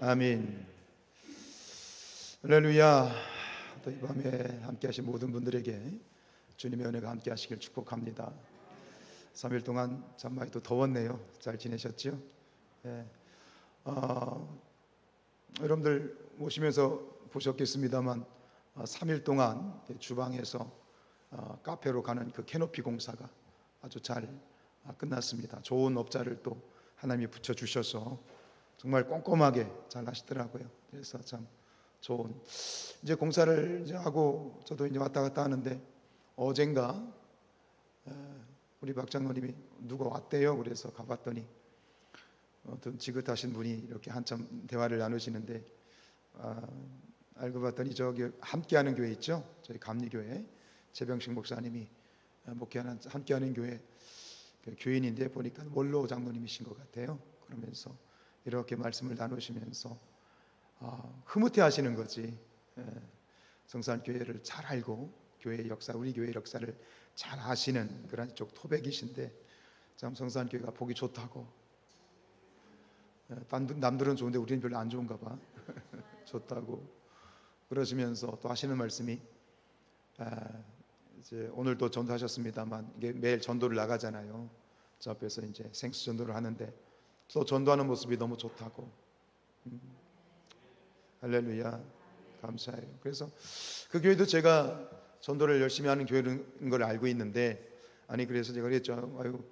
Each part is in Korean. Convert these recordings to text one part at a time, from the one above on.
아멘. 할렐루야. 또 이 밤에 함께 하신 모든 분들에게 주님의 은혜가 함께 하시길 축복합니다. 3일 동안 참 많이 또 더웠네요. 잘 지내셨죠? 예. 여러분들 오시면서 보셨겠습니다만 3일 동안 주방에서 카페로 가는 그 캐노피 공사가 아주 잘 끝났습니다. 좋은 업자를 또 하나님이 붙여주셔서 정말 꼼꼼하게 잘 하시더라고요. 그래서 참 좋은, 이제 공사를 이제 하고 저도 이제 왔다 갔다 하는데 어젠가 우리 박 장로님이 누가 왔대요. 그래서 가봤더니 어떤 지긋하신 분이 이렇게 한참 대화를 나누시는데 알고 봤더니 저기 함께하는 교회 있죠, 저희 감리교회 재병식 목사님이 목회하는 함께하는 교회 교인인데 보니까 원로 장로님이신 것 같아요. 그러면서 이렇게 말씀을 나누시면서 흐뭇해 하시는 거지. 성산교회를 잘 알고 교회의 역사, 우리 교회의 역사를 잘 아시는 그런 쪽 토백이신데 참 성산교회가 보기 좋다고. 남들은 좋은데 우리는 별로 안 좋은가 봐. 좋다고 그러시면서 또 하시는 말씀이 이제 오늘도 전도하셨습니다만 이게 매일 전도를 나가잖아요. 저 앞에서 이제 생수 전도를 하는데 또 전도하는 모습이 너무 좋다고. 할렐루야, 감사해요. 그래서 그 교회도 제가 전도를 열심히 하는 교회인 걸 알고 있는데, 아니 그래서 제가 그랬죠. 아유,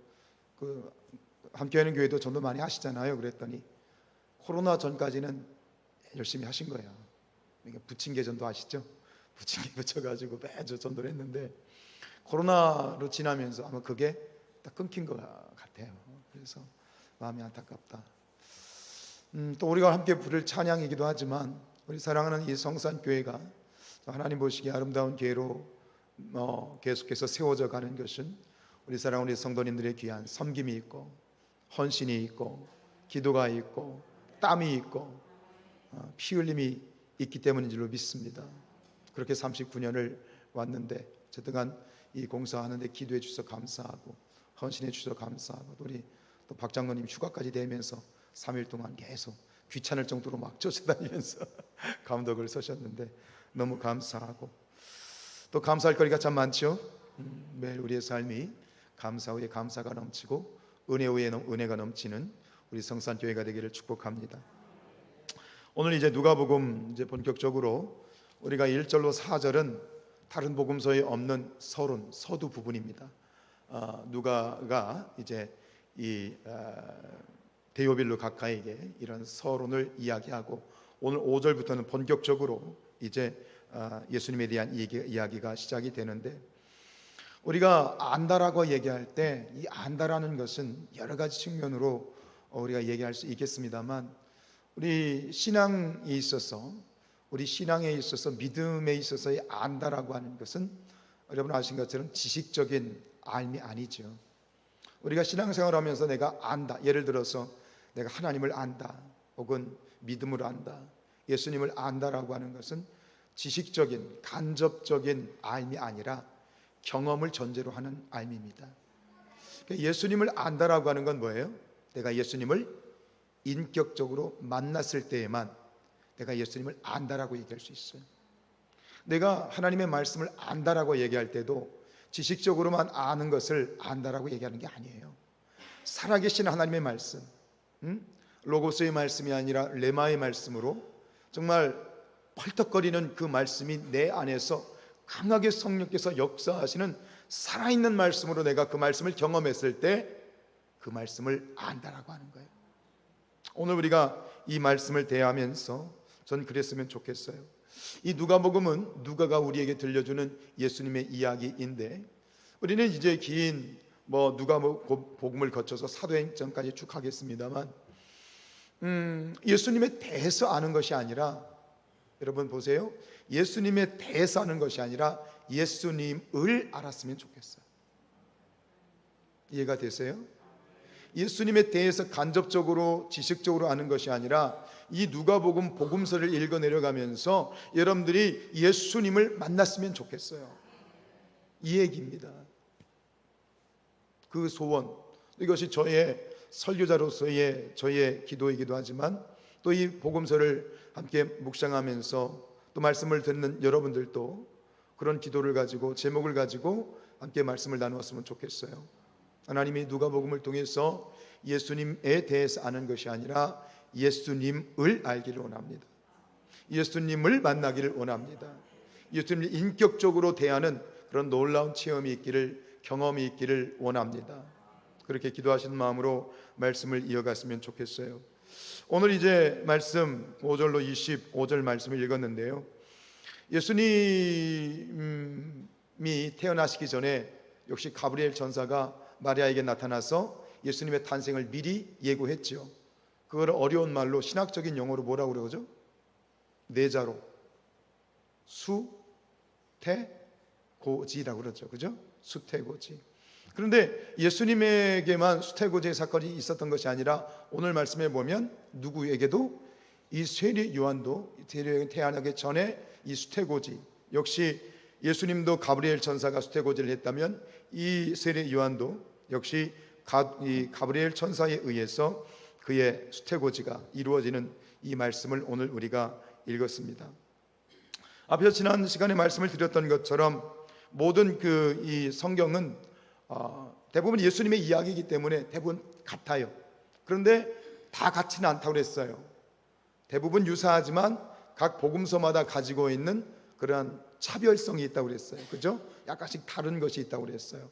그 함께하는 교회도 전도 많이 하시잖아요. 그랬더니 코로나 전까지는 열심히 하신 거예요. 이게 부침개 전도 아시죠? 부침개 붙여가지고 매주 전도를 했는데 코로나로 지나면서 아마 그게 딱 끊긴 것 같아요. 그래서 마음이 안타깝다. 또 우리가 함께 부를 찬양이기도 하지만 우리 사랑하는 이 성산교회가 하나님 보시기에 아름다운 교회로 계속해서 세워져 가는 것은 우리 사랑하는 우리 성도님들의 귀한 섬김이 있고 헌신이 있고 기도가 있고 땀이 있고 피 흘림이 있기 때문인 줄로 믿습니다. 그렇게 39년을 왔는데 어쨌든 이 공사하는데 기도해 주셔서 감사하고 헌신해 주셔서 감사하고 우리 또 박 장로님 휴가까지 되면서 3일 동안 계속 귀찮을 정도로 막 쫓아다니면서 감독을 서셨는데 너무 감사하고 또 감사할 거리가 참 많죠. 매일 우리의 삶이 감사 후에 감사가 넘치고 은혜 후에 은혜가 넘치는 우리 성산교회가 되기를 축복합니다. 오늘 이제 누가복음 이제 본격적으로 우리가 1절로 4절은 다른 복음서에 없는 서론, 서두 부분입니다. 누가가 이제 이 데오빌로 각하에게 이런 서론을 이야기하고 오늘 5절부터는 본격적으로 이제 예수님에 대한 이야기가 시작이 되는데, 우리가 안다라고 얘기할 때 이 안다라는 것은 여러 가지 측면으로 우리가 얘기할 수 있겠습니다만 우리 신앙에 있어서 믿음에 있어서의 안다라고 하는 것은 여러분 아신 것처럼 지식적인 알미 아니죠. 우리가 신앙생활을 하면서 내가 안다, 예를 들어서 내가 하나님을 안다 혹은 믿음을 안다, 예수님을 안다라고 하는 것은 지식적인 간접적인 알미 아니라 경험을 전제로 하는 알미입니다. 예수님을 안다라고 하는 건 뭐예요? 내가 예수님을 인격적으로 만났을 때에만 내가 예수님을 안다라고 얘기할 수 있어요. 내가 하나님의 말씀을 안다라고 얘기할 때도 지식적으로만 아는 것을 안다라고 얘기하는 게 아니에요. 살아계신 하나님의 말씀, 로고스의 말씀이 아니라 레마의 말씀으로 정말 펄떡거리는 그 말씀이 내 안에서 강하게 성령께서 역사하시는 살아있는 말씀으로 내가 그 말씀을 경험했을 때 그 말씀을 안다라고 하는 거예요. 오늘 우리가 이 말씀을 대하면서 전 그랬으면 좋겠어요. 이 누가복음은 누가가 우리에게 들려주는 예수님의 이야기인데, 우리는 이제 긴 누가복음을 거쳐서 사도행전까지 쭉 하겠습니다만 예수님에 대해서 아는 것이 아니라, 여러분 보세요, 예수님에 대해서 아는 것이 아니라 예수님을 알았으면 좋겠어요. 이해가 되세요? 예수님에 대해서 간접적으로 지식적으로 아는 것이 아니라 이 누가복음 복음서를 읽어 내려가면서 여러분들이 예수님을 만났으면 좋겠어요. 이 얘기입니다. 그 소원, 이것이 저의 설교자로서의 저의 기도이기도 하지만 또 이 복음서를 함께 묵상하면서 또 말씀을 듣는 여러분들도 그런 기도를 가지고 제목을 가지고 함께 말씀을 나누었으면 좋겠어요. 하나님이 누가복음을 통해서 예수님에 대해서 아는 것이 아니라 예수님을 알기를 원합니다. 예수님을 만나기를 원합니다. 예수님을 인격적으로 대하는 그런 놀라운 체험이 있기를, 경험이 있기를 원합니다. 그렇게 기도하시는 마음으로 말씀을 이어갔으면 좋겠어요. 오늘 이제 말씀 5절로 25절 말씀을 읽었는데요, 예수님이 태어나시기 전에 역시 가브리엘 전사가 마리아에게 나타나서 예수님의 탄생을 미리 예고했죠. 그걸 어려운 말로, 신학적인 용어로 뭐라고 그러죠? 네자로 수태고지라고 그러죠. 그죠? 수태고지. 그런데 예수님에게만 수태고지의 사건이 있었던 것이 아니라 오늘 말씀에 보면 누구에게도, 이 세례 요한도 태어나기 전에 이 수태고지, 역시 예수님도 가브리엘 천사가 수태고지를 했다면 이 세례 요한도 역시 이 가브리엘 천사에 의해서 그의 수태고지가 이루어지는 이 말씀을 오늘 우리가 읽었습니다. 앞에서 지난 시간에 말씀을 드렸던 것처럼 모든 이 성경은 대부분 예수님의 이야기이기 때문에 대부분 같아요. 그런데 다 같지는 않다고 그랬어요. 대부분 유사하지만 각 복음서마다 가지고 있는 그러한 차별성이 있다고 그랬어요. 그죠? 약간씩 다른 것이 있다고 그랬어요.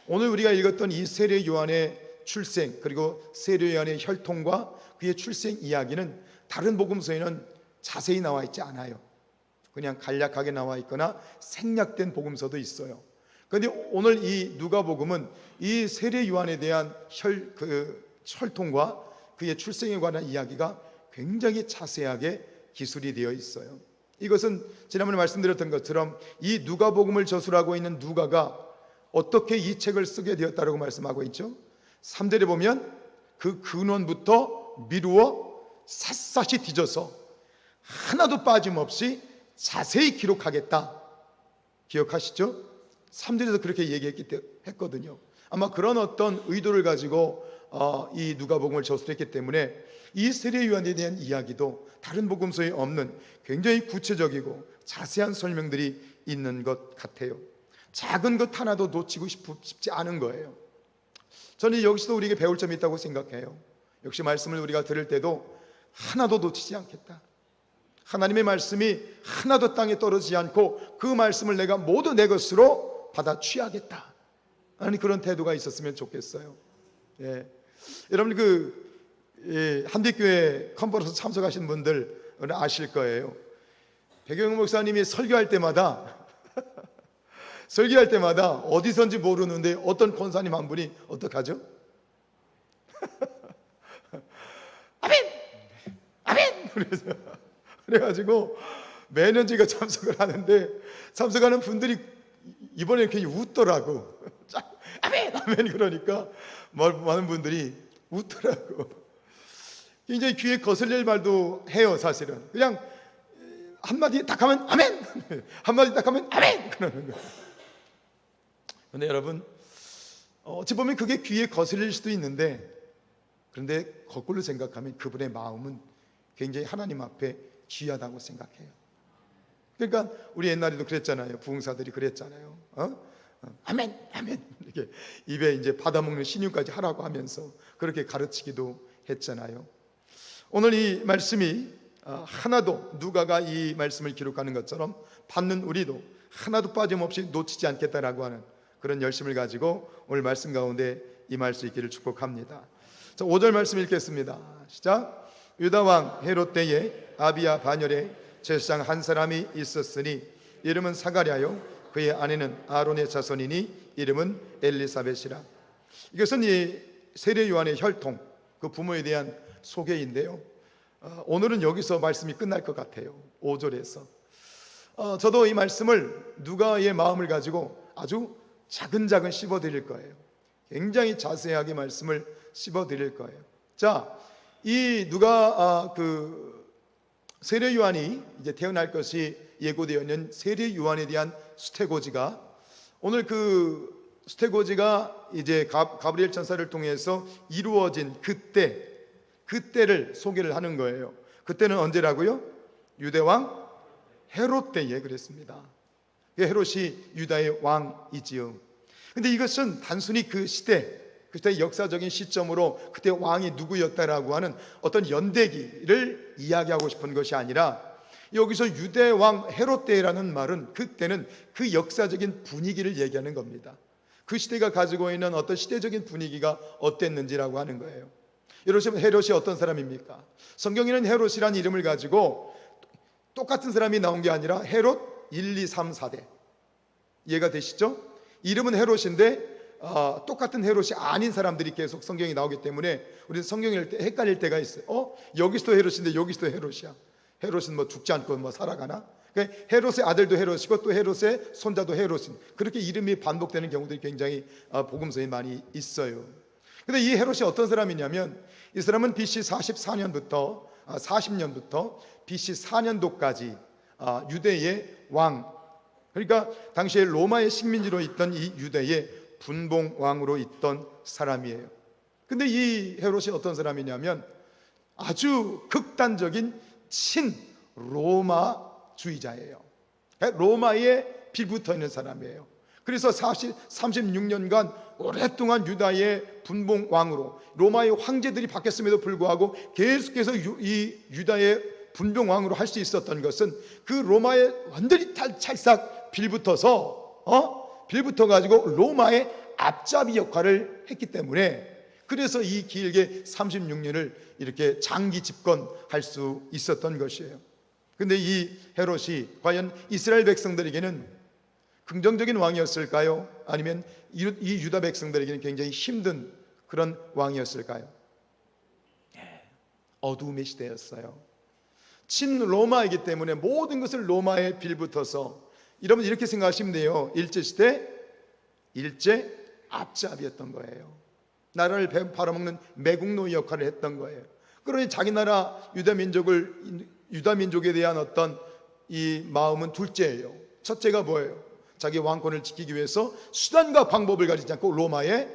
오늘 우리가 읽었던 이 세례 요한의 출생, 그리고 세례 요한의 혈통과 그의 출생 이야기는 다른 복음서에는 자세히 나와 있지 않아요. 그냥 간략하게 나와 있거나 생략된 복음서도 있어요. 그런데 오늘 이 누가복음은 이 세례 요한에 대한 혈통과 그의 출생에 관한 이야기가 굉장히 자세하게 기술이 되어 있어요. 이것은 지난번에 말씀드렸던 것처럼 이 누가복음을 저술하고 있는 누가가 어떻게 이 책을 쓰게 되었다고 말씀하고 있죠. 3절에 보면 그 근원부터 미루어 샅샅이 뒤져서 하나도 빠짐없이 자세히 기록하겠다. 기억하시죠? 3절에서 그렇게 얘기했거든요. 아마 그런 어떤 의도를 가지고 이 누가복음을 저술했기 때문에 이 세례 요한에 대한 이야기도 다른 복음서에 없는 굉장히 구체적이고 자세한 설명들이 있는 것 같아요. 작은 것 하나도 놓치고 싶지 않은 거예요. 저는 여기서도 우리에게 배울 점이 있다고 생각해요. 역시 말씀을 우리가 들을 때도 하나도 놓치지 않겠다. 하나님의 말씀이 하나도 땅에 떨어지지 않고 그 말씀을 내가 모두 내 것으로 받아 취하겠다 하는 그런 태도가 있었으면 좋겠어요. 예. 여러분 한빛교회 컨퍼런스 참석하신 분들 아실 거예요. 백영훈 목사님이 설교할 때마다 어디선지 모르는데 어떤 권사님 한 분이 어떡하죠? 아멘! 아멘! 그래가지고 매년 제가 참석을 하는데 참석하는 분들이 이번에 괜히 웃더라고. 아멘! 아멘! 그러니까 많은 분들이 웃더라고. 굉장히 귀에 거슬릴 말도 해요. 사실은 그냥 한마디 딱 하면 아멘, 한마디 딱 하면 아멘 그러는 거예요. 그런데 여러분, 어찌 보면 그게 귀에 거슬릴 수도 있는데, 그런데 거꾸로 생각하면 그분의 마음은 굉장히 하나님 앞에 귀하다고 생각해요. 그러니까 우리 옛날에도 그랬잖아요. 부흥사들이 그랬잖아요. 아멘, 아멘 이렇게 입에 이제 받아먹는 신유까지 하라고 하면서 그렇게 가르치기도 했잖아요. 오늘 이 말씀이 하나도, 누가가 이 말씀을 기록하는 것처럼 받는 우리도 하나도 빠짐없이 놓치지 않겠다라고 하는 그런 열심을 가지고 오늘 말씀 가운데 임할 수 있기를 축복합니다. 자, 5절 말씀 읽겠습니다. 시작. 유다왕 헤롯 때에 아비야 반열에 제사장 한 사람이 있었으니 이름은 사가랴요 그의 아내는 아론의 자손이니 이름은 엘리사벳이라. 이것은 이 세례 요한의 혈통, 그 부모에 대한 소개인데요, 오늘은 여기서 말씀이 끝날 것 같아요. 5절에서 저도 이 말씀을 누가의 마음을 가지고 아주 차근차근 씹어드릴 거예요. 굉장히 자세하게 말씀을 씹어드릴 거예요. 자, 이 누가 세례 요한이 이제 태어날 것이 예고되어 있는 세례 요한에 대한 수태고지가, 오늘 그 수태고지가 이제 가브리엘 천사를 통해서 이루어진 그때를 소개를 하는 거예요. 그때는 언제라고요? 유대왕 헤롯 때에 그랬습니다. 헤롯이 유다의 왕이지요. 근데 이것은 단순히 그 시대 역사적인 시점으로 그때 왕이 누구였다라고 하는 어떤 연대기를 이야기하고 싶은 것이 아니라, 여기서 유대왕 헤롯 때라는 말은 그때는 그 역사적인 분위기를 얘기하는 겁니다. 그 시대가 가지고 있는 어떤 시대적인 분위기가 어땠는지라고 하는 거예요. 여러분, 헤롯이 어떤 사람입니까? 성경에는 헤롯이라는 이름을 가지고 똑같은 사람이 나온 게 아니라 헤롯 1, 2, 3, 4대. 이해가 되시죠? 이름은 헤롯인데 똑같은 헤롯이 아닌 사람들이 계속 성경에 나오기 때문에 우리는 성경을 읽을 때 헷갈릴 때가 있어요. 여기서도 헤롯인데 여기서도 헤롯이야. 헤롯은 뭐 죽지 않고 뭐 살아가나? 그러니까 헤롯의 아들도 헤롯이고 또 헤롯의 손자도 헤롯인, 그렇게 이름이 반복되는 경우들이 굉장히 복음서에 많이 있어요. 근데 이 헤롯이 어떤 사람이냐면, 이 사람은 BC 40년부터 BC 4년도까지 유대의 왕, 그러니까 당시에 로마의 식민지로 있던 이 유대의 분봉왕으로 있던 사람이에요. 근데 이 헤롯이 어떤 사람이냐면 아주 극단적인 친 로마주의자예요. 로마에 빌붙어 있는 사람이에요. 그래서 36년간 오랫동안 유다의 분봉왕으로, 로마의 황제들이 바뀌었음에도 불구하고 계속해서 이 유다의 분봉왕으로 할 수 있었던 것은 그 로마에 완전히 찰싹 빌붙어가지고 로마의 앞잡이 역할을 했기 때문에, 그래서 이 길게 36년을 이렇게 장기 집권할 수 있었던 것이에요. 근데 이 헤롯이 과연 이스라엘 백성들에게는 긍정적인 왕이었을까요? 아니면 이 유다 백성들에게는 굉장히 힘든 그런 왕이었을까요? 어두움의 시대였어요. 친로마이기 때문에 모든 것을 로마에 빌붙어서, 여러분 이렇게 생각하시면 돼요. 일제시대 일제 앞잡이였던 거예요. 나라를 팔아먹는 매국노 역할을 했던 거예요. 그러니 자기 나라 유다 민족에 대한 어떤 이 마음은 둘째예요. 첫째가 뭐예요? 자기 왕권을 지키기 위해서 수단과 방법을 가리지 않고 로마에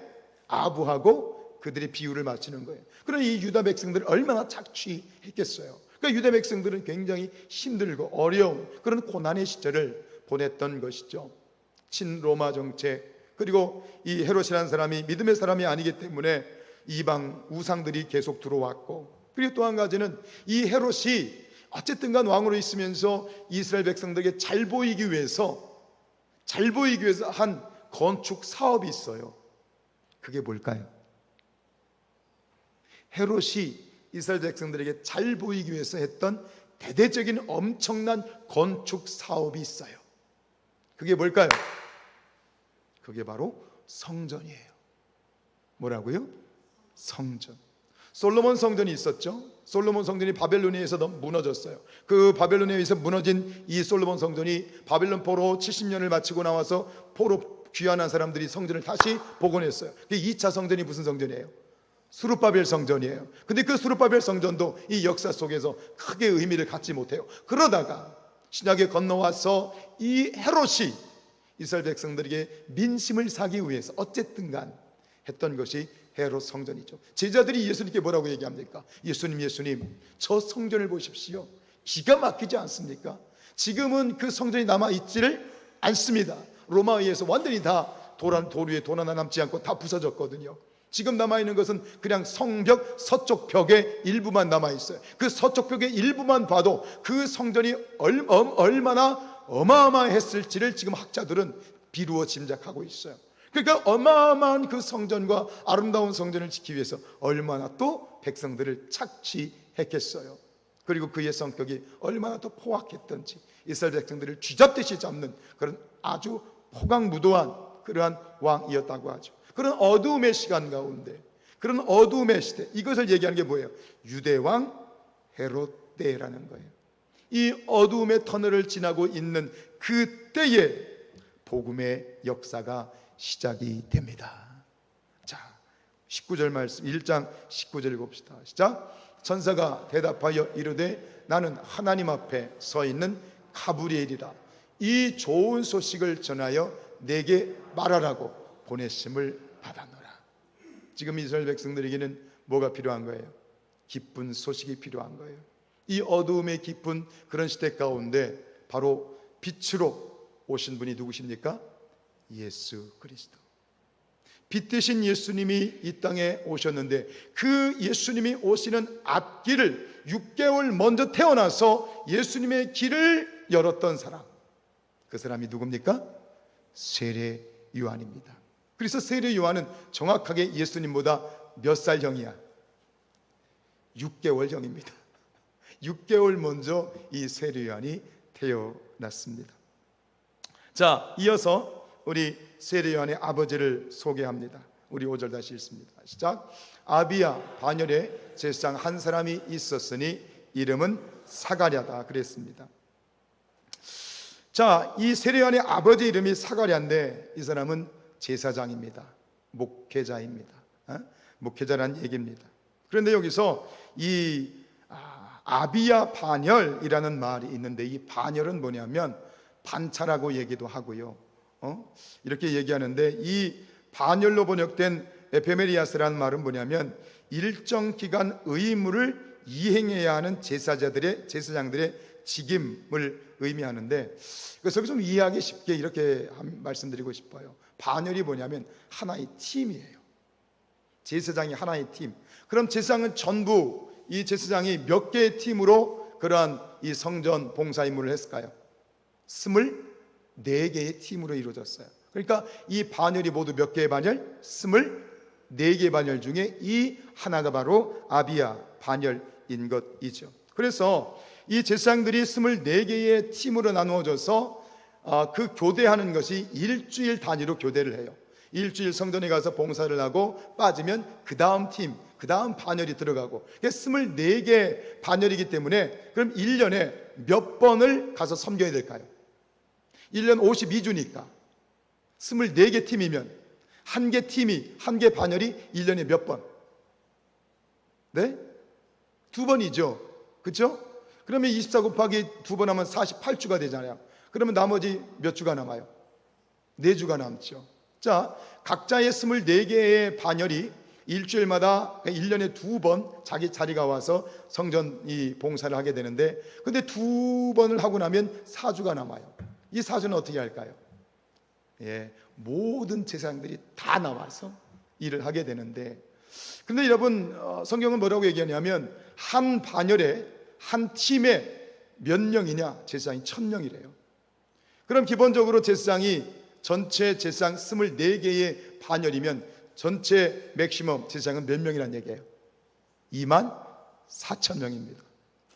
아부하고 그들의 비유를 맞추는 거예요. 그러니 이 유다 백성들은 얼마나 착취했겠어요. 그러니까 유다 백성들은 굉장히 힘들고 어려운 그런 고난의 시절을 보냈던 것이죠. 친로마 정책, 그리고 이 헤롯이라는 사람이 믿음의 사람이 아니기 때문에 이방 우상들이 계속 들어왔고, 그리고 또 한 가지는 이 헤롯이 어쨌든 간 왕으로 있으면서 이스라엘 백성들에게 잘 보이기 위해서 한 건축 사업이 있어요. 그게 뭘까요? 헤롯이 이스라엘 백성들에게 잘 보이기 위해서 했던 대대적인 엄청난 건축 사업이 있어요. 그게 뭘까요? 그게 바로 성전이에요. 뭐라고요? 성전. 솔로몬 성전이 있었죠. 솔로몬 성전이 바벨로니아에서 무너졌어요. 그 바벨로니아에서 무너진 이 솔로몬 성전이 바벨론 포로 70년을 마치고 나와서 포로 귀환한 사람들이 성전을 다시 복원했어요. 그 2차 성전이 무슨 성전이에요? 수르바벨 성전이에요. 근데 그 수르바벨 성전도 이 역사 속에서 크게 의미를 갖지 못해요. 그러다가 신약에 건너와서 이 헤롯이 이스라엘 백성들에게 민심을 사기 위해서 어쨌든 간 했던 것이 헤롯 성전이죠. 제자들이 예수님께 뭐라고 얘기합니까? 예수님, 저 성전을 보십시오. 기가 막히지 않습니까? 지금은 그 성전이 남아있지를 않습니다. 로마에 의해서 완전히 다 돌 위에 돌 하나 남지 않고 다 부서졌거든요. 지금 남아있는 것은 그냥 성벽 서쪽 벽의 일부만 남아있어요. 그 서쪽 벽의 일부만 봐도 그 성전이 얼마나 어마어마했을지를 지금 학자들은 비루어 짐작하고 있어요. 그러니까 어마어마한 그 성전과 아름다운 성전을 지키기 위해서 얼마나 또 백성들을 착취했겠어요. 그리고 그의 성격이 얼마나 또 포악했던지 이스라엘 백성들을 쥐잡듯이 잡는 그런 아주 포강무도한 그러한 왕이었다고 하죠. 그런 어두움의 시간 가운데, 그런 어두움의 시대, 이것을 얘기하는 게 뭐예요? 유대왕 헤롯 때라는 거예요. 이 어두움의 터널을 지나고 있는 그때에 복음의 역사가 시작이 됩니다. 자, 19절 말씀 1장 19절 봅시다. 시작. 천사가 대답하여 이르되 나는 하나님 앞에 서 있는 가브리엘이라. 이 좋은 소식을 전하여 내게 말하라고 보내심을 받았노라. 지금 이스라엘 백성들에게는 뭐가 필요한 거예요? 기쁜 소식이 필요한 거예요. 이 어두움의 깊은 그런 시대 가운데 바로 빛으로 오신 분이 누구십니까? 예수 그리스도. 빛 대신 예수님이 이 땅에 오셨는데 그 예수님이 오시는 앞길을 6개월 먼저 태어나서 예수님의 길을 열었던 사람, 그 사람이 누굽니까? 세례 요한입니다. 그래서 세례 요한은 정확하게 예수님보다 몇 살 형이야? 6개월 형입니다. 6개월 먼저 이 세례 요한이 태어났습니다. 자, 이어서 우리 세례 요한의 아버지를 소개합니다. 우리 5절 다시 읽습니다. 시작. 아비야 반열에 제사장 한 사람이 있었으니 이름은 사가랴다 그랬습니다. 자, 이 세례 요한의 아버지 이름이 사가랴인데 이 사람은 제사장입니다. 목회자입니다. 목회자라는 얘기입니다. 그런데 여기서 이 아비야 반열이라는 말이 있는데 이 반열은 뭐냐면 반차라고 얘기도 하고요. 이렇게 얘기하는데 이 반열로 번역된 에페메리아스라는 말은 뭐냐면 일정 기간 의무를 이행해야 하는 제사장들의 직임을 의미하는데 그래서 좀 이해하기 쉽게 이렇게 말씀드리고 싶어요. 반열이 뭐냐면 하나의 팀이에요. 제사장이 하나의 팀. 그럼 제사장은 전부 이 제사장이 몇 개의 팀으로 그러한 이 성전 봉사 임무를 했을까요? 24개의 팀으로 이루어졌어요. 그러니까 이 반열이 모두 몇 개의 반열? 24개의 반열 중에 이 하나가 바로 아비야 반열인 것이죠. 그래서 이 제사장들이 24개의 팀으로 나누어져서 그 교대하는 것이 일주일 단위로 교대를 해요. 일주일 성전에 가서 봉사를 하고 빠지면 그 다음 팀, 그 다음 반열이 들어가고 24개 반열이기 때문에 그럼 1년에 몇 번을 가서 섬겨야 될까요? 1년 52주니까 24개 팀이면 한 개 팀이, 한 개 반열이 1년에 몇 번? 네? 2번이죠. 그렇죠? 그러면 24 곱하기 2번 하면 48주가 되잖아요. 그러면 나머지 몇 주가 남아요? 4주가 남죠. 자, 각자의 24개의 반열이 일주일마다 1년에 2번 자기 자리가 와서 성전 이 봉사를 하게 되는데 근데 2번을 하고 나면 4주가 남아요. 이 4주는 어떻게 할까요? 모든 제사장들이 다 나와서 일을 하게 되는데 근데 여러분 성경은 뭐라고 얘기하냐면 한 반열에 한 팀에 몇 명이냐? 제사장이 1000명이래요. 그럼 기본적으로 제사장이 전체 제사장 24개의 반열이면 전체 맥시멈 제사장은 몇 명이란 얘기예요? 24,000명입니다.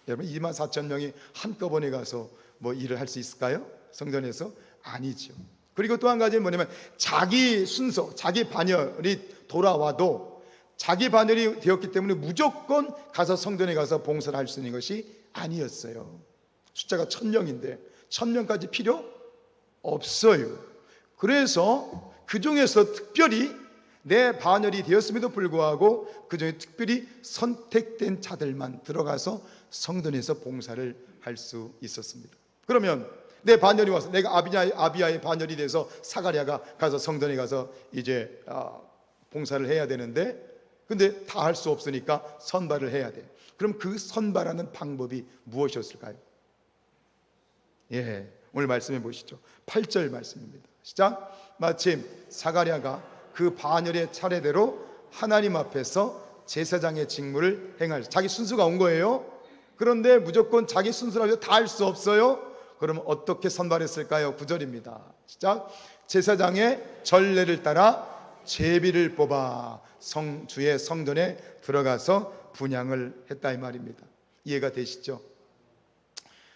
여러분 24,000명이 한꺼번에 가서 뭐 일을 할 수 있을까요? 성전에서? 아니죠. 그리고 또 한 가지는 뭐냐면 자기 순서, 자기 반열이 돌아와도 자기 반열이 되었기 때문에 무조건 가서 성전에 가서 봉사를 할 수 있는 것이 아니었어요. 숫자가 1000명인데 1000명까지 필요 없어요. 그래서 그 중에서 특별히 내 반열이 되었음에도 불구하고 그 중에 특별히 선택된 자들만 들어가서 성전에서 봉사를 할 수 있었습니다. 그러면 내 반열이 와서 내가 아비야의 반열이 돼서 사가랴가 가서 성전에 가서 이제 봉사를 해야 되는데 근데 다 할 수 없으니까 선발을 해야 돼. 그럼 그 선발하는 방법이 무엇이었을까요? 오늘 말씀해 보시죠. 8절 말씀입니다. 시작. 마침 사가랴가 그 반열의 차례대로 하나님 앞에서 제사장의 직무를 행할 자기 순서가 온 거예요. 그런데 무조건 자기 순서라고 다 할 수 없어요. 그러면 어떻게 선발했을까요? 9절입니다. 시작. 제사장의 전례를 따라 제비를 뽑아 주의 성전에 들어가서 분향을 했다 이 말입니다. 이해가 되시죠?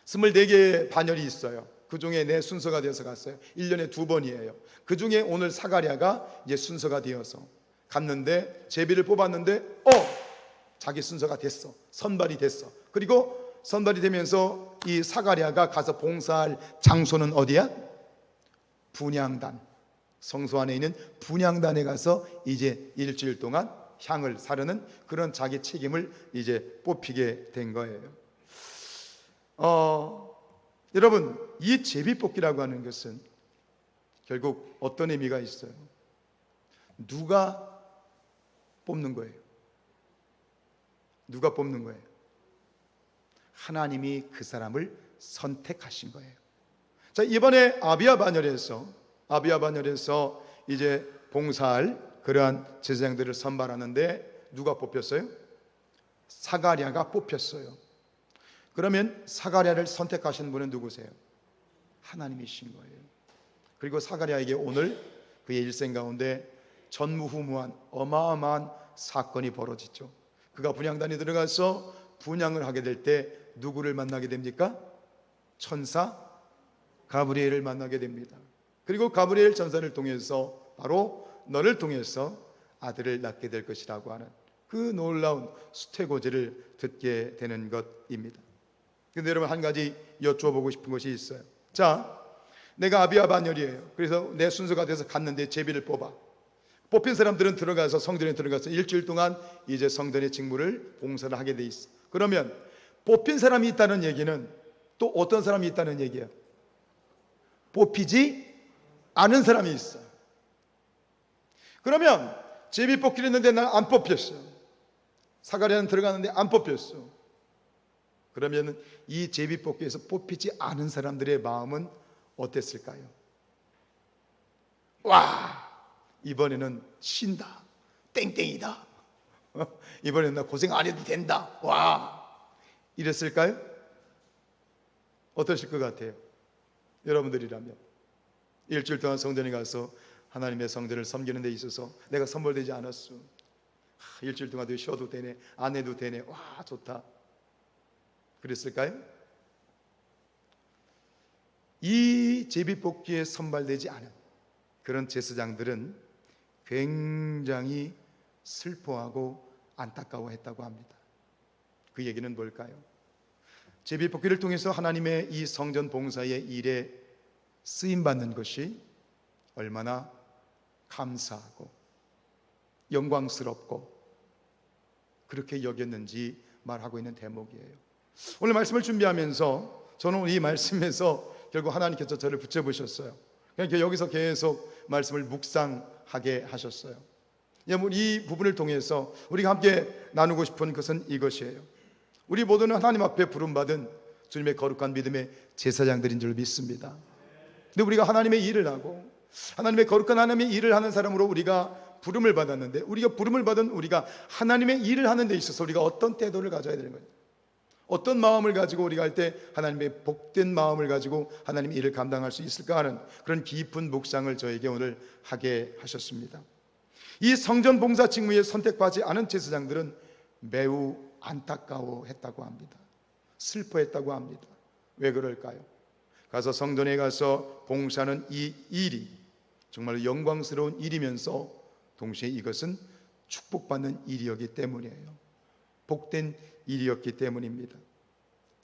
24개의 반열이 있어요. 그 중에 내 순서가 되어서 갔어요. 1년에 2번이에요. 그 중에 오늘 사가랴가 이제 순서가 되어서 갔는데 제비를 뽑았는데 자기 순서가 됐어. 선발이 됐어. 그리고 선발이 되면서 이 사가랴가 가서 봉사할 장소는 어디야? 분향단. 성소 안에 있는 분향단에 가서 이제 일주일 동안 향을 사르는 그런 자기 책임을 이제 뽑히게 된 거예요. 여러분, 이 제비뽑기라고 하는 것은 결국 어떤 의미가 있어요? 누가 뽑는 거예요? 누가 뽑는 거예요? 하나님이 그 사람을 선택하신 거예요. 자, 이번에 아비야 반열에서 이제 봉사할 그러한 제사장들을 선발하는데 누가 뽑혔어요? 사가랴가 뽑혔어요. 그러면 사가랴를 선택하신 분은 누구세요? 하나님이신 거예요. 그리고 사가랴에게 오늘 그의 일생 가운데 전무후무한 어마어마한 사건이 벌어지죠. 그가 분향단에 들어가서 분향을 하게 될 때 누구를 만나게 됩니까? 천사 가브리엘을 만나게 됩니다. 그리고 가브리엘 천사를 통해서 바로 너를 통해서 아들을 낳게 될 것이라고 하는 그 놀라운 수태고지를 듣게 되는 것입니다. 그런데 여러분, 한 가지 여쭤보고 싶은 것이 있어요. 자, 내가 아비야 반열이에요. 그래서 내 순서가 돼서 갔는데 제비를 뽑힌 사람들은 들어가서 성전에 들어가서 일주일 동안 이제 성전의 직무를 봉사를 하게 돼 있어. 그러면 뽑힌 사람이 있다는 얘기는 또 어떤 사람이 있다는 얘기야? 뽑히지 않은 사람이 있어. 그러면 제비 뽑기를 했는데 난 안 뽑혔어. 사가랴는 들어가는데 안 뽑혔어. 그러면 이 제비 뽑기에서 뽑히지 않은 사람들의 마음은 어땠을까요? 와, 이번에는 쉰다, 땡땡이다, 이번에는 나 고생 안 해도 된다, 와, 이랬을까요? 어떠실 것 같아요? 여러분들이라면 일주일 동안 성전에 가서 하나님의 성전을 섬기는 데 있어서 내가 선물되지 않았어, 일주일 동안 쉬어도 되네, 안 해도 되네, 와 좋다, 그랬을까요? 이 제비뽑기에 선발되지 않은 그런 제사장들은 굉장히 슬퍼하고 안타까워했다고 합니다. 그 얘기는 뭘까요? 제비뽑기를 통해서 하나님의 이 성전 봉사의 일에 쓰임받는 것이 얼마나 감사하고 영광스럽고 그렇게 여겼는지 말하고 있는 대목이에요. 오늘 말씀을 준비하면서 저는 이 말씀에서 결국 하나님께서 저를 붙여보셨어요. 그러니까 여기서 계속 말씀을 묵상하게 하셨어요. 이 부분을 통해서 우리가 함께 나누고 싶은 것은 이것이에요. 우리 모두는 하나님 앞에 부름받은 주님의 거룩한 믿음의 제사장들인 줄 믿습니다. 근데 우리가 하나님의 일을 하고 하나님의 거룩한 하나님의 일을 하는 사람으로 우리가 부름을 받았는데, 우리가 부름을 받은 우리가 하나님의 일을 하는 데 있어서 우리가 어떤 태도를 가져야 되는 거예요? 어떤 마음을 가지고 우리가 할 때 하나님의 복된 마음을 가지고 하나님의 일을 감당할 수 있을까 하는 그런 깊은 묵상을 저에게 오늘 하게 하셨습니다. 이 성전 봉사 직무에 선택받지 않은 제사장들은 매우 안타까워했다고 합니다. 슬퍼했다고 합니다. 왜 그럴까요? 가서 성전에 가서 봉사하는 이 일이 정말 영광스러운 일이면서 동시에 이것은 축복받는 일이었기 때문이에요. 복된 일이었기 때문입니다.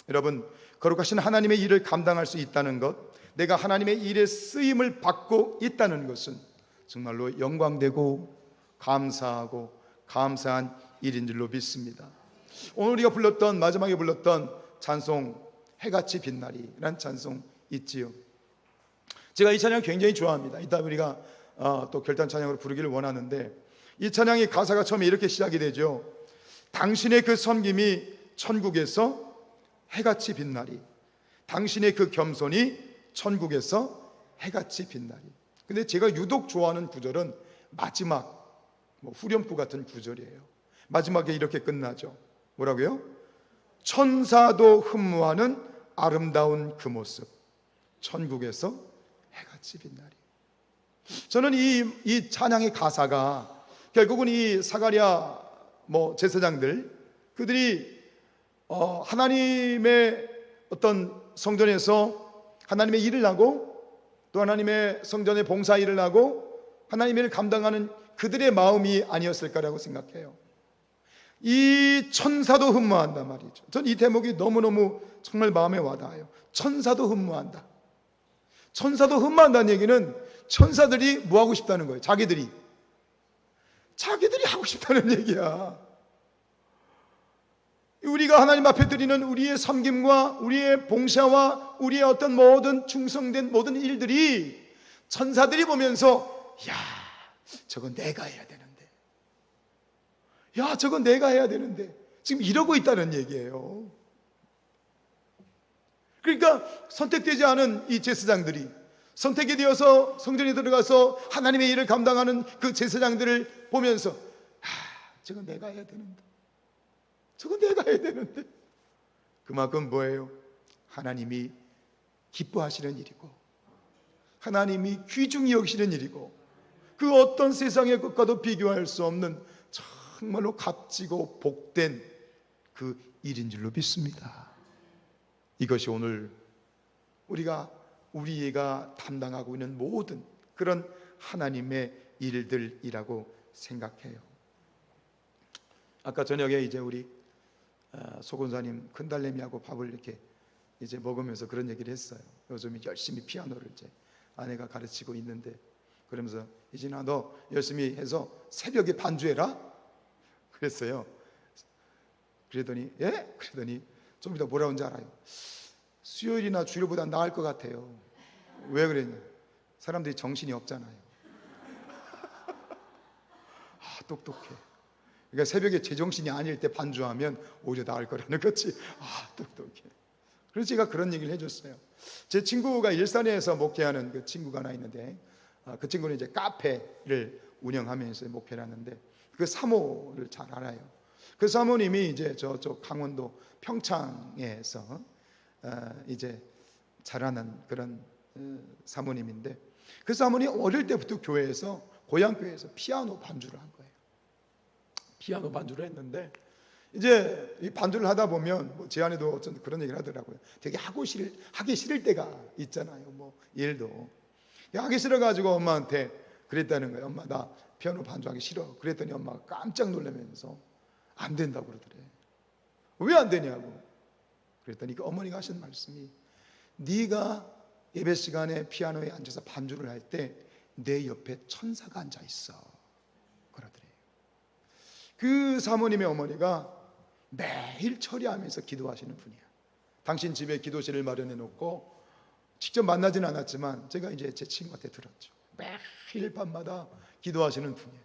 여러분, 거룩하신 하나님의 일을 감당할 수 있다는 것, 내가 하나님의 일에 쓰임을 받고 있다는 것은 정말로 영광되고 감사하고 감사한 일인 줄로 믿습니다. 오늘 우리가 마지막에 불렀던 찬송 해같이 빛나리라는 찬송 있지요. 제가 이 찬양 굉장히 좋아합니다. 이따 우리가 또 결단 찬양으로 부르기를 원하는데, 이 찬양의 가사가 처음에 이렇게 시작이 되죠. 당신의 그 섬김이 천국에서 해같이 빛나리, 당신의 그 겸손이 천국에서 해같이 빛나리. 근데 제가 유독 좋아하는 구절은 마지막 후렴구 같은 구절이에요. 마지막에 이렇게 끝나죠. 뭐라고요? 천사도 흠모하는 아름다운 그 모습, 천국에서 해같이 빛나리. 저는 이 찬양의 가사가 결국은 이 사가랴 제사장들, 그들이 하나님의 어떤 성전에서 하나님의 일을 하고 또 하나님의 성전의 봉사 일을 하고 하나님의 일을 감당하는 그들의 마음이 아니었을까라고 생각해요. 이 천사도 흠모한단 말이죠. 전 이 대목이 너무너무 정말 마음에 와닿아요. 천사도 흠모한다. 천사도 흠모한다는 얘기는 천사들이 뭐 하고 싶다는 거예요? 자기들이 하고 싶다는 얘기야. 우리가 하나님 앞에 드리는 우리의 섬김과 우리의 봉사와 우리의 어떤 모든 충성된 모든 일들이 천사들이 보면서, 야, 저건 내가 해야 되는데, 야, 저건 내가 해야 되는데, 지금 이러고 있다는 얘기예요. 그러니까 선택되지 않은 이 제사장들이 선택이 되어서 성전에 들어가서 하나님의 일을 감당하는 그 제사장들을 보면서 저건 내가 해야 되는데, 저건 내가 해야 되는데. 그만큼 뭐예요? 하나님이 기뻐하시는 일이고 하나님이 귀중히 여기시는 일이고 그 어떤 세상의 것과도 비교할 수 없는 정말로 값지고 복된 그 일인 줄로 믿습니다. 이것이 오늘 우리가 담당하고 있는 모든 그런 하나님의 일들이라고 생각해요. 아까 저녁에 이제 우리 소권사님 큰딸내미하고 밥을 이렇게 이제 먹으면서 그런 얘기를 했어요. 요즘 열심히 피아노를 이제 아내가 가르치고 있는데, 그러면서 이진아 너 열심히 해서 새벽에 반주해라 그랬어요. 그랬더니 예? 그랬더니 좀 이따 뭐라고 하는지 알아요? 수요일이나 주일보다 나을 것 같아요. 왜 그랬냐? 사람들이 정신이 없잖아요. 똑똑해. 그러니까 새벽에 제정신이 아닐 때 반주하면 오히려 나을 거라는 거지. 똑똑해. 그래서 제가 그런 얘기를 해줬어요. 제 친구가 일산에서 목회하는 그 친구가 하나 있는데, 그 친구는 이제 카페를 운영하면서 목회를 하는데 그 사모를 잘 알아요. 그 사모님이 이제 저쪽 강원도 평창에서 이제 자라는 그런 사모님인데, 그 사모님 어릴 때부터 교회에서, 고향 교회에서 피아노 반주를 한 거예요. 피아노 반주를 했는데 이제 이 반주를 하다 보면 뭐 제 아내도 어쩐 그런 얘기를 하더라고요. 되게 하기 싫을 때가 있잖아요. 뭐 일도 하기 싫어가지고 엄마한테 그랬다는 거예요. 엄마 나 피아노 반주하기 싫어. 그랬더니 엄마가 깜짝 놀라면서 안 된다고 그러더래. 왜 안 되냐고. 그랬더니 그 어머니가 하신 말씀이, 네가 예배 시간에 피아노에 앉아서 반주를 할 때 내 옆에 천사가 앉아 있어 그러더래요. 그 사모님의 어머니가 매일 처리하면서 기도하시는 분이야. 당신 집에 기도실을 마련해 놓고 직접 만나지는 않았지만 제가 이제 제 친구한테 들었죠. 매일 밤마다 기도하시는 분이에요.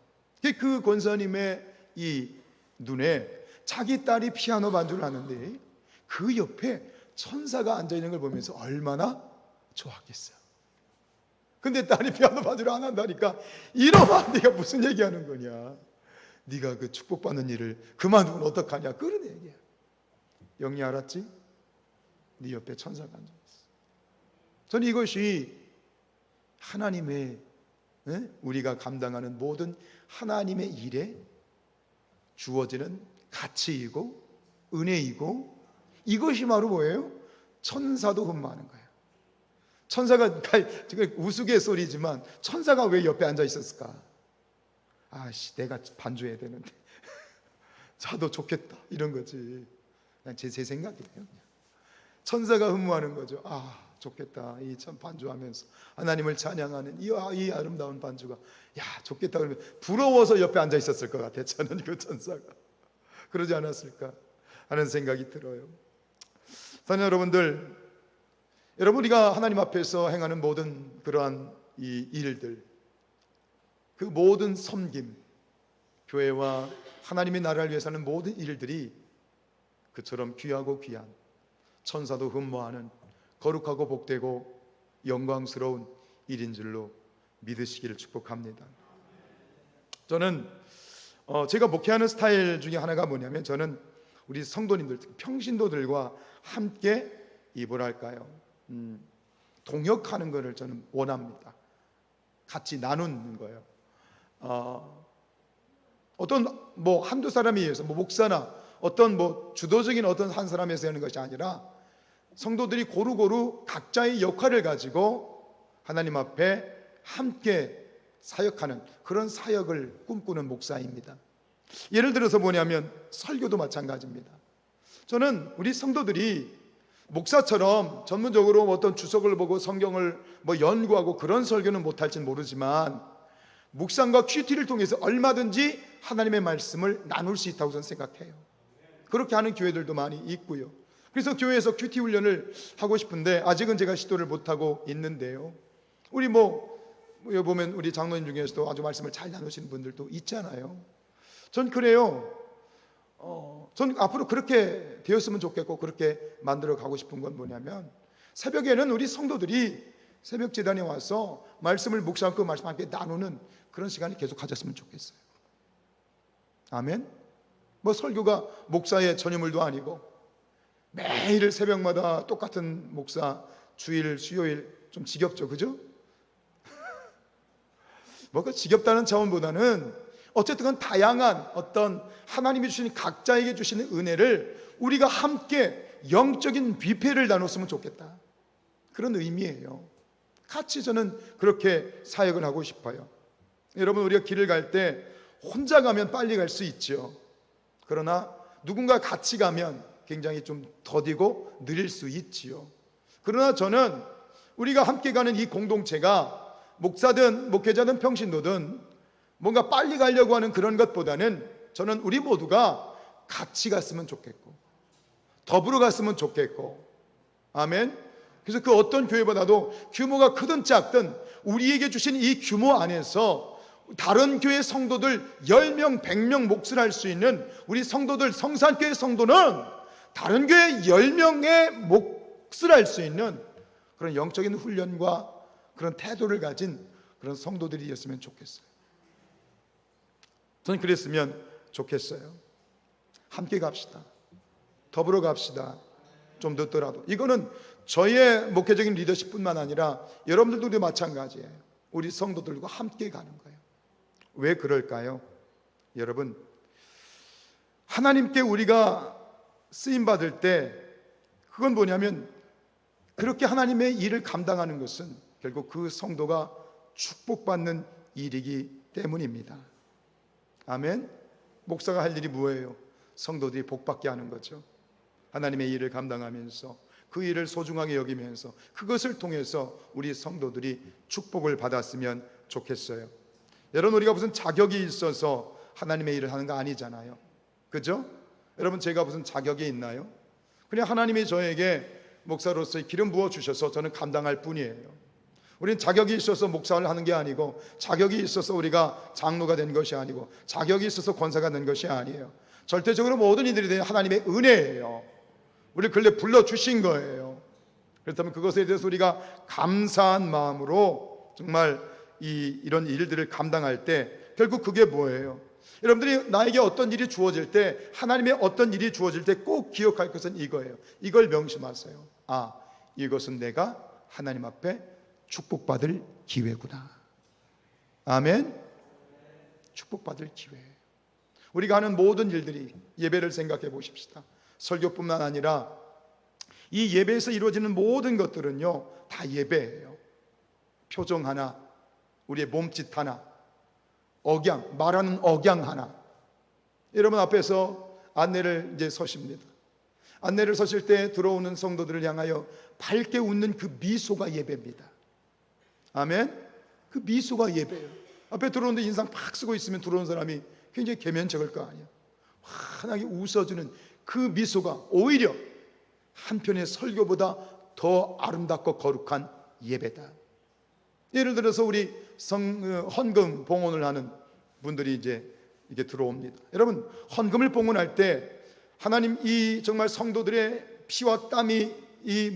그 권사님의 이 눈에 자기 딸이 피아노 반주를 하는데 그 옆에 천사가 앉아 있는 걸 보면서 얼마나 좋았겠어요. 근데 딸이 피아노 반주를 안 한다니까, 이러면 네가 무슨 얘기하는 거냐, 네가 그 축복받는 일을 그만두면 어떡하냐, 그런 얘기야. 영리 알았지? 네 옆에 천사가 앉아 있어. 저는 이것이 하나님의 우리가 감당하는 모든 하나님의 일에 주어지는 가치이고 은혜이고, 이것이 바로 뭐예요? 천사도 흠모하는 거예요. 천사가, 지금 우스갯소리지만 천사가 왜 옆에 앉아 있었을까? 내가 반주해야 되는데 자도 좋겠다, 이런 거지. 그냥 제 생각이에요. 그냥. 천사가 흠모하는 거죠. 좋겠다, 이 참 반주하면서 하나님을 찬양하는 이 아름다운 반주가 좋겠다 그러면 부러워서 옆에 앉아 있었을 것 같아요. 저는 그 천사가 그러지 않았을까 하는 생각이 들어요. 사랑하는 여러분들, 우리가 하나님 앞에서 행하는 모든 그러한 이 일들, 그 모든 섬김, 교회와 하나님의 나라를 위해서 하는 모든 일들이 그처럼 귀하고 귀한, 천사도 흠모하는 거룩하고 복되고 영광스러운 일인 줄로 믿으시기를 축복합니다. 저는 제가 목회하는 스타일 중에 하나가 뭐냐면, 저는 우리 성도님들, 평신도들과 함께 동역하는 것을 저는 원합니다. 같이 나누는 거예요. 어떤 한두 사람에 의해서 목사나 어떤 주도적인 어떤 한 사람에서 하는 것이 아니라 성도들이 고루고루 각자의 역할을 가지고 하나님 앞에 함께 사역하는 그런 사역을 꿈꾸는 목사입니다. 예를 들어서 뭐냐면 설교도 마찬가지입니다. 저는 우리 성도들이 목사처럼 전문적으로 어떤 주석을 보고 성경을 연구하고 그런 설교는 못할지는 모르지만 묵상과 큐티를 통해서 얼마든지 하나님의 말씀을 나눌 수 있다고 저는 생각해요. 그렇게 하는 교회들도 많이 있고요. 그래서 교회에서 큐티 훈련을 하고 싶은데 아직은 제가 시도를 못하고 있는데요. 우리 여기 보면 우리 장로님 중에서도 아주 말씀을 잘 나누시는 분들도 있잖아요. 전 그래요. 전 앞으로 그렇게 되었으면 좋겠고 그렇게 만들어 가고 싶은 건 뭐냐면, 새벽에는 우리 성도들이 새벽 제단에 와서 말씀을 묵상하고 그 말씀 함께 나누는 그런 시간이 계속 가졌으면 좋겠어요. 아멘. 뭐 설교가 목사의 전유물도 아니고 매일 새벽마다 똑같은 목사, 주일, 수요일 좀 지겹죠, 그죠? 뭐가 지겹다는 차원보다는 어쨌든 다양한 어떤 하나님이 주신 각자에게 주시는 은혜를 우리가 함께 영적인 뷔페를 나눴으면 좋겠다, 그런 의미예요. 같이 저는 그렇게 사역을 하고 싶어요. 여러분, 우리가 길을 갈 때 혼자 가면 빨리 갈 수 있죠. 그러나 누군가 같이 가면 굉장히 좀 더디고 느릴 수 있지요. 그러나 저는 우리가 함께 가는 이 공동체가 목사든 목회자든 평신도든 뭔가 빨리 가려고 하는 그런 것보다는 저는 우리 모두가 같이 갔으면 좋겠고 더불어 갔으면 좋겠고, 아멘. 그래서 그 어떤 교회보다도 규모가 크든 작든 우리에게 주신 이 규모 안에서 다른 교회 성도들 10명, 100명 몫을 할 수 있는 우리 성도들, 성산교회 성도는 다른 교회 10명의 몫을 할 수 있는 그런 영적인 훈련과 그런 태도를 가진 그런 성도들이었으면 좋겠어요. 저는 그랬으면 좋겠어요. 함께 갑시다. 더불어 갑시다. 좀 늦더라도. 이거는 저의 목회적인 리더십뿐만 아니라 여러분들도 마찬가지예요. 우리 성도들과 함께 가는 거예요. 왜 그럴까요? 여러분, 하나님께 우리가 쓰임받을 때 그건 뭐냐면 그렇게 하나님의 일을 감당하는 것은 결국 그 성도가 축복받는 일이기 때문입니다. 아멘. 목사가 할 일이 뭐예요? 성도들이 복받게 하는 거죠. 하나님의 일을 감당하면서 그 일을 소중하게 여기면서 그것을 통해서 우리 성도들이 축복을 받았으면 좋겠어요. 여러분, 우리가 무슨 자격이 있어서 하나님의 일을 하는 거 아니잖아요, 그죠? 여러분, 제가 무슨 자격이 있나요? 그냥 하나님이 저에게 목사로서의 기름 부어주셔서 저는 감당할 뿐이에요. 우리는 자격이 있어서 목사를 하는 게 아니고, 자격이 있어서 우리가 장로가 된 것이 아니고, 자격이 있어서 권사가 된 것이 아니에요. 절대적으로 모든 이들이 된 하나님의 은혜예요. 우리를 근래 불러주신 거예요. 그렇다면 그것에 대해서 우리가 감사한 마음으로 정말 이런 일들을 감당할 때 결국 그게 뭐예요? 여러분들이 나에게 어떤 일이 주어질 때, 하나님의 어떤 일이 주어질 때 꼭 기억할 것은 이거예요. 이걸 명심하세요. 아, 이것은 내가 하나님 앞에 축복받을 기회구나. 아멘. 축복받을 기회. 우리가 하는 모든 일들이, 예배를 생각해 보십시다. 설교뿐만 아니라 이 예배에서 이루어지는 모든 것들은요, 다 예배예요. 표정 하나, 우리의 몸짓 하나, 억양, 말하는 억양 하나. 여러분 앞에서 안내를 이제 서십니다. 안내를 서실 때 들어오는 성도들을 향하여 밝게 웃는 그 미소가 예배입니다. 아멘. 그 미소가 예배예요. 앞에 들어오는데 인상 팍 쓰고 있으면 들어오는 사람이 굉장히 개면적일 거 아니에요. 환하게 웃어주는 그 미소가 오히려 한편의 설교보다 더 아름답고 거룩한 예배다. 예를 들어서 우리 헌금 봉헌을 하는 분들이 이제 이게 들어옵니다. 여러분, 헌금을 봉헌할 때 하나님 이 정말 성도들의 피와 땀이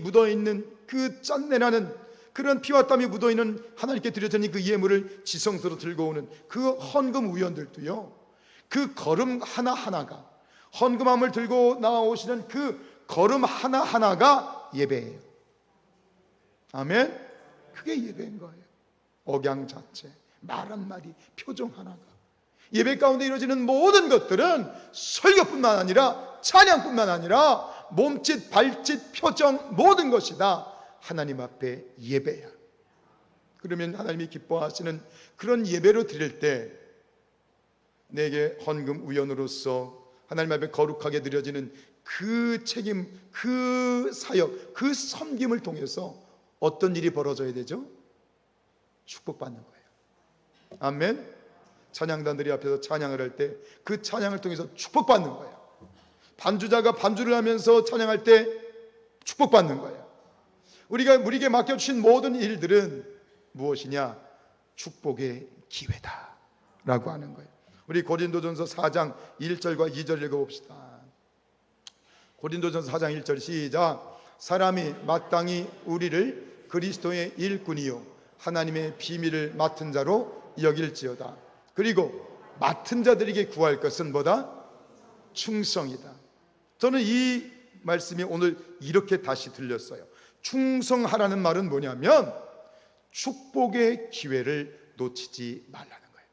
묻어 있는 그 짠내나는 그런 피와 땀이 묻어 있는 하나님께 드려지는 그 예물을 지성소로 들고 오는 그 헌금 위원들도요, 그 걸음 하나하나가, 헌금함을 들고 나오시는 그 걸음 하나하나가 예배예요. 아멘. 그게 예배인 거예요. 억양 자체, 말 한마디, 표정 하나가, 예배 가운데 이루어지는 모든 것들은 설교뿐만 아니라 찬양뿐만 아니라 몸짓, 발짓, 표정, 모든 것이 다 하나님 앞에 예배야. 그러면 하나님이 기뻐하시는 그런 예배로 드릴 때 내게 헌금 위원으로서 하나님 앞에 거룩하게 드려지는 그 책임, 그 사역, 그 섬김을 통해서 어떤 일이 벌어져야 되죠? 축복받는 거예요. 아멘. 찬양단들이 앞에서 찬양을 할 때 그 찬양을 통해서 축복받는 거예요. 반주자가 반주를 하면서 찬양할 때 축복받는 거예요. 우리에게 맡겨주신 모든 일들은 무엇이냐? 축복의 기회다 라고 하는 거예요. 우리 고린도전서 4장 1절과 2절 읽어봅시다. 고린도전서 4장 1절 시작. 사람이 마땅히 우리를 그리스도의 일꾼이요 하나님의 비밀을 맡은 자로 여길지어다. 그리고 맡은 자들에게 구할 것은 뭐다? 충성이다. 저는 이 말씀이 오늘 이렇게 다시 들렸어요. 충성하라는 말은 뭐냐면 축복의 기회를 놓치지 말라는 거예요.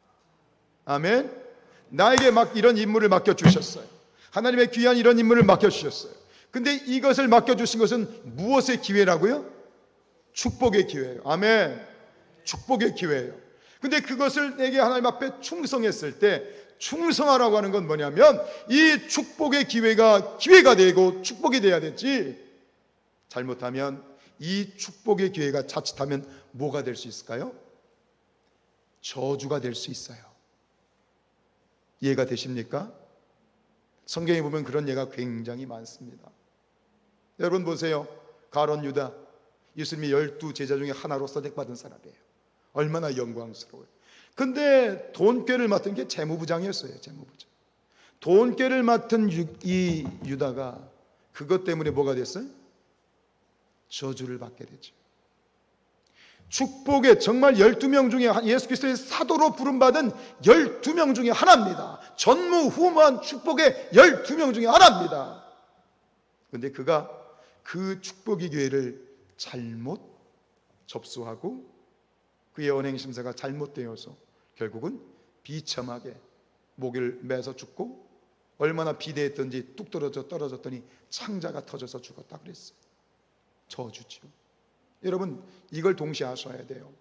아멘. 나에게 막 이런 임무를 맡겨주셨어요. 하나님의 귀한 이런 임무를 맡겨주셨어요. 근데 이것을 맡겨주신 것은 무엇의 기회라고요? 축복의 기회예요. 아멘. 축복의 기회예요. 근데 그것을 내게 하나님 앞에 충성했을 때, 충성하라고 하는 건 뭐냐면 이 축복의 기회가 되고 축복이 돼야 되지, 잘못하면 이 축복의 기회가 자칫하면 뭐가 될 수 있을까요? 저주가 될 수 있어요. 이해가 되십니까? 성경에 보면 그런 예가 굉장히 많습니다. 여러분 보세요. 가룟 유다, 예수님의 12제자 중에 하나로 선택받은 사람이에요. 얼마나 영광스러워요. 근데 돈꾀를 맡은 게 재무부장이었어요. 재무부장. 돈꾀를 맡은 이 유다가 그것 때문에 뭐가 됐어요? 저주를 받게 되죠. 축복의 정말 12명 중에, 예수 그리스도의 사도로 부름받은 12명 중에 하나입니다. 전무후무한 축복의 12명 중에 하나입니다. 그런데 그가 그 축복의 기회를 잘못 접수하고 그의 언행 심사가 잘못되어서 결국은 비참하게 목을 매서 죽고, 얼마나 비대했던지 뚝 떨어졌더니 창자가 터져서 죽었다 그랬어요. 저주죠. 여러분, 이걸 동시에 아셔야 돼요.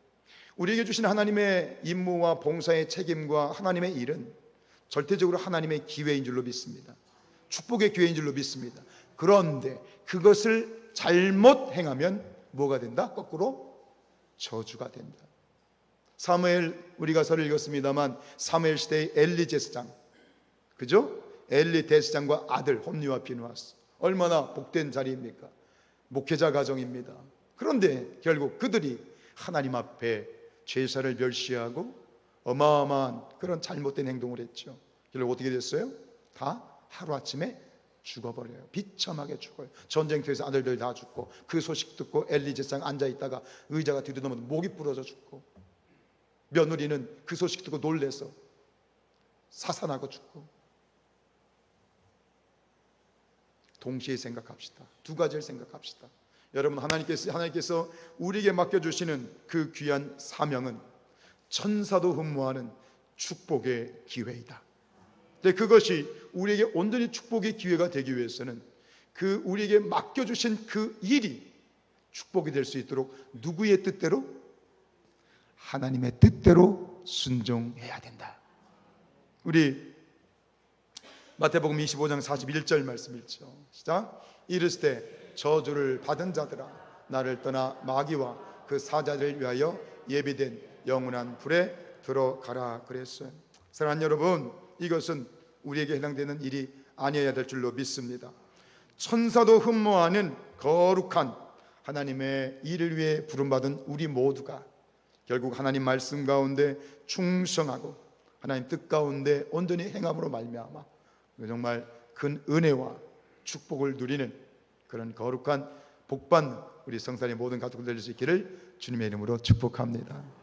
우리에게 주신 하나님의 임무와 봉사의 책임과 하나님의 일은 절대적으로 하나님의 기회인 줄로 믿습니다. 축복의 기회인 줄로 믿습니다. 그런데 그것을 잘못 행하면 뭐가 된다? 거꾸로 저주가 된다. 사무엘, 우리가 설을 읽었습니다만 사무엘 시대의 엘리 제사장, 그죠? 엘리 대제사장과 아들 홈리와 비누아스, 얼마나 복된 자리입니까? 목회자 가정입니다. 그런데 결국 그들이 하나님 앞에 제사를 멸시하고 어마어마한 그런 잘못된 행동을 했죠. 결국 어떻게 됐어요? 다 하루아침에 죽어버려요. 비참하게 죽어요. 전쟁터에서 아들들 다 죽고, 그 소식 듣고 엘리 제사장 앉아있다가 의자가 뒤로 넘어서 목이 부러져 죽고, 며느리는 그 소식 듣고 놀래서 사살하고 죽고. 동시에 생각합시다. 두 가지를 생각합시다. 여러분, 하나님께서 우리에게 맡겨주시는 그 귀한 사명은 천사도 흠모하는 축복의 기회이다. 근데 그것이 우리에게 온전히 축복의 기회가 되기 위해서는 그 우리에게 맡겨주신 그 일이 축복이 될 수 있도록 누구의 뜻대로? 하나님의 뜻대로 순종해야 된다. 우리 마태복음 25장 41절 말씀 읽죠. 시작. 이르시되 저주를 받은 자들아, 나를 떠나 마귀와 그 사자들을 위하여 예비된 영원한 불에 들어가라 그랬어요. 사랑하는 여러분, 이것은 우리에게 해당되는 일이 아니어야 될 줄로 믿습니다. 천사도 흠모하는 거룩한 하나님의 일을 위해 부름받은 우리 모두가 결국 하나님 말씀 가운데 충성하고 하나님 뜻 가운데 온전히 행함으로 말미암아 정말 큰 은혜와 축복을 누리는 그런 거룩한 복받는 우리 성산의 모든 가족들 될 수 있기를 주님의 이름으로 축복합니다.